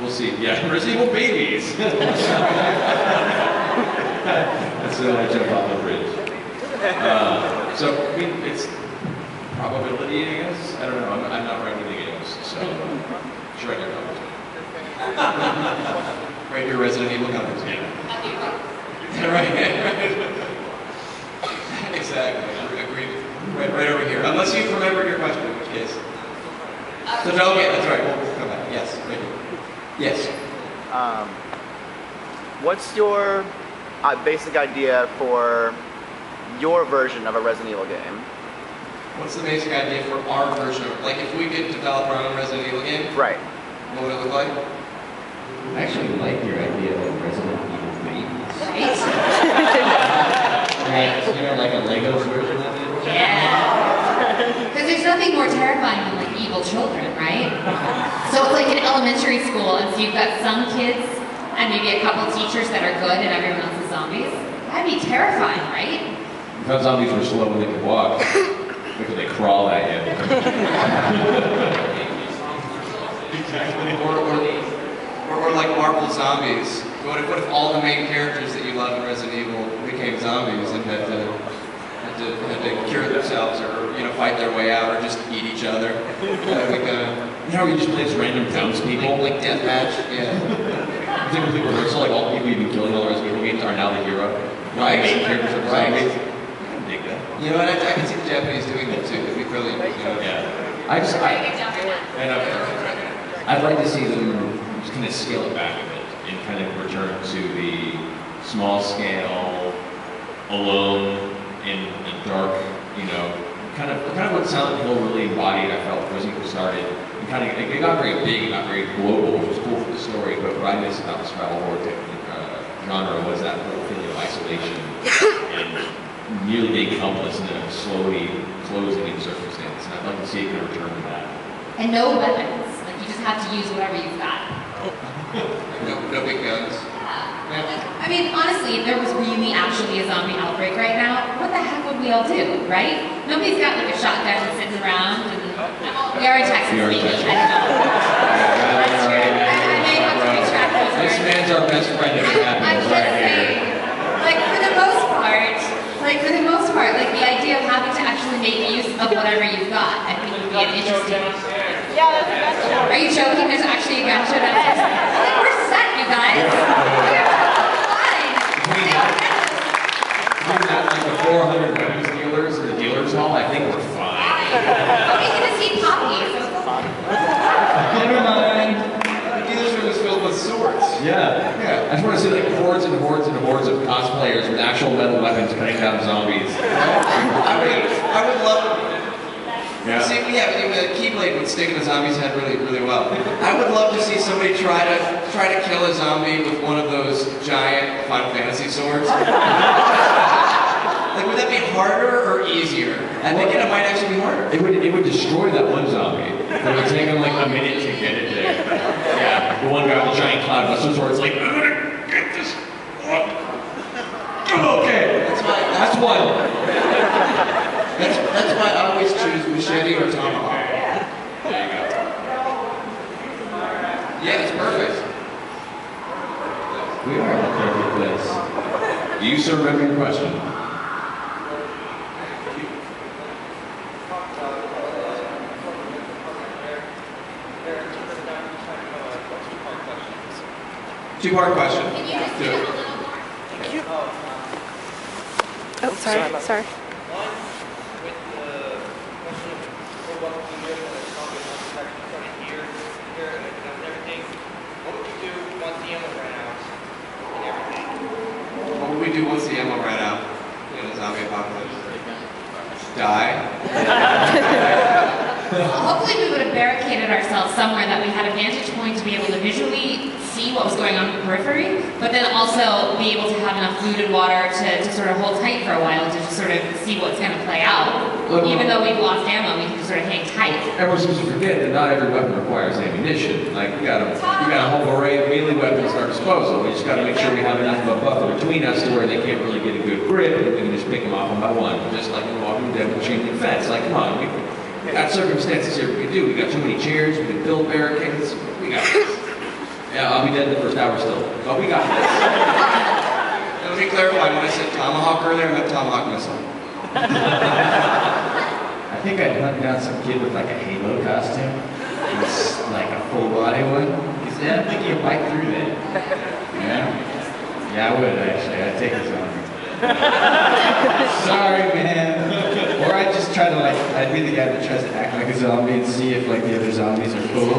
We'll see. Yeah, Resident Evil babies. That's when I jump off the bridge. So, I mean, it's probability, I guess. I don't know. I'm not writing the games, so just write your numbers. Write your Resident Evil numbers. Yeah. Right. Exactly. Agreed. Right over here. Unless you've remembered your question, in which case. So, okay, that's right. We'll come back. Yes, right here. Yes. What's your basic idea for your version of a Resident Evil game? What's the basic idea for our version of, like, if we could develop our own Resident Evil game? Right. What would it look like? I actually like your idea of Resident Evil babies. Right? Right, you know, like a Legos version of it? Yeah. Because there's nothing more terrifying than like evil children, right? So it's like in elementary school, and so you've got some kids and maybe a couple teachers that are good and everyone else is zombies. That'd be terrifying, right? I thought zombies were slow when they could walk. Because they crawl at you. Exactly. Or like Marvel zombies. What if all the main characters that you love in Resident Evil became zombies and had to cure themselves or fight their way out or just eat each other? You just play as random townspeople? Like deathmatch, yeah. Typically rehearsal, like all the people you've been killing all the Resident Evil games are now the hero. Right. The main characters are zombies. You know, and I can see the Japanese doing that too. It'd be brilliant. Yeah. I'd I'd like to see them just kind of scale it back a bit and kind of return to the small scale, alone in the dark, kind of what Silent Hill really embodied. I felt Resident Evil started. And kind of it got very big, it got very global, which was cool for the story. But what I missed about the survival horror genre was that little feeling of isolation and nearly being helpless and then slowly closing in circumstance. And I'd like to see it kind of return to that. And no weapons. Like you just have to use whatever you've got. No big guns. Yeah. I mean, honestly, if there was really actually a zombie outbreak right now, what the heck would we all do, right? Nobody's got like a shotgun sitting around and we are in Texas, maybe. I don't know. That's true. I may have to retract those words. This man's our best friend if it happens right here. Like for the most part, like the idea of having to actually make use of whatever you've got, I think would be an interesting. Yeah, that's a gun show. Are you joking? There's actually a gun show downstairs. Like, we're set, you guys. We're fine. Between that and the 400 weapons dealers in the dealer's hall, I think we're fine. We can just eat Poppy. Never mind. The dealer's room is filled with swords. Yeah. I just want to see like hordes and hordes and hordes of cosplayers with actual metal weapons cutting down zombies. I would love. Yeah. See, the Keyblade would stick in a zombie's head really, really well. I would love to see somebody try to kill a zombie with one of those giant Final Fantasy swords. Like, would that be harder or easier? I think it might actually be harder. It would destroy that one zombie. It would take him like a minute to get it there. Yeah. The one guy with the giant cloud buster sword is like, I'm gonna get this one. Okay. That's one. That's why I always choose machete or tomahawk. There you go. Yeah, it's perfect. We are in a perfect place. Do you still remember your question? Two-part question. Can you just do it a little more? Oh, sorry. One, with the question of what would you do when the zombie actually trying to hear and everything, what would you do once the ammo ran out and everything? What would we do once the ammo ran out in a zombie apocalypse? Die? Hopefully we would have barricaded ourselves somewhere that we had a vantage point to be able to visually see what was going on in the periphery, but then also be able to have enough food and water to sort of hold tight for a while to just sort of see what's going to play out. Even though we've lost ammo, we can just sort of hang tight. Everyone seems to forget that not every weapon requires ammunition. Like, we got a whole array of melee weapons at our disposal. We just got to make sure we have enough of a buffer between us to where they can't really get a good grip, and we can just pick them off one by one, just like in Walking Dead with chain link fence. Like, come on, we got circumstances here we can do. We got too many chairs, we can build barricades. We got this. I'll be dead in the first hour still. But we got this. Let me clarify, when I said tomahawk earlier, I meant tomahawk missile. I think I'd hunt down some kid with like a Halo costume. It's like a full body one. He said, I think you'd bite through that. Yeah? Yeah, I would actually. I'd take his on. Sorry, man. Or I'd just try to like, I'd be the guy that tries to act like a zombie and see if like the other zombies are cool.